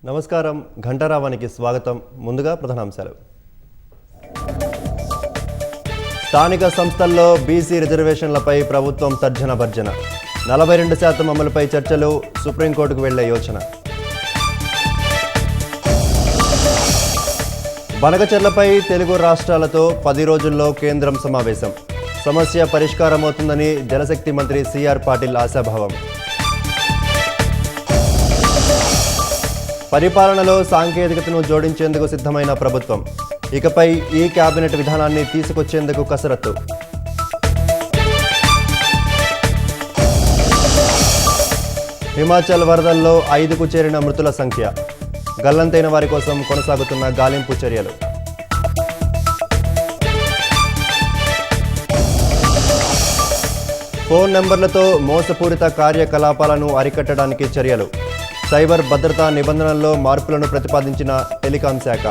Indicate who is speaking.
Speaker 1: నమస్కారం ఘంటారావానికి స్వాగతం. ముందుగా ప్రధానాంశాలు. స్థానిక సంస్థల్లో బీసీ రిజర్వేషన్లపై ప్రభుత్వం తర్జన భర్జన. 42% అమలుపై చర్చలు, సుప్రీంకోర్టుకు వెళ్లే యోచన. బనకచెర్లపై తెలుగు రాష్ట్రాలతో 10 రోజుల్లో కేంద్రం సమావేశం. సమస్య పరిష్కారమవుతుందని జలశక్తి మంత్రి సిఆర్ పాటిల్ ఆశాభావం. పరిపాలనలో సాంకేతికతను జోడించేందుకు సిద్ధమైన ప్రభుత్వం. ఇకపై ఈ కేబినెట్ విధానాన్ని తీసుకొచ్చేందుకు కసరత్తు. హిమాచల్ వరదల్లో 5కు చేరిన మృతుల సంఖ్య. గల్లంతైన వారి కోసం కొనసాగుతున్న గాలింపు చర్యలు. ఫోన్ నెంబర్లతో మోసపూరిత కార్యకలాపాలను అరికట్టడానికి చర్యలు. సైబర్ భద్రతా నిబంధనల్లో మార్పులను ప్రతిపాదించిన టెలికాం శాఖ.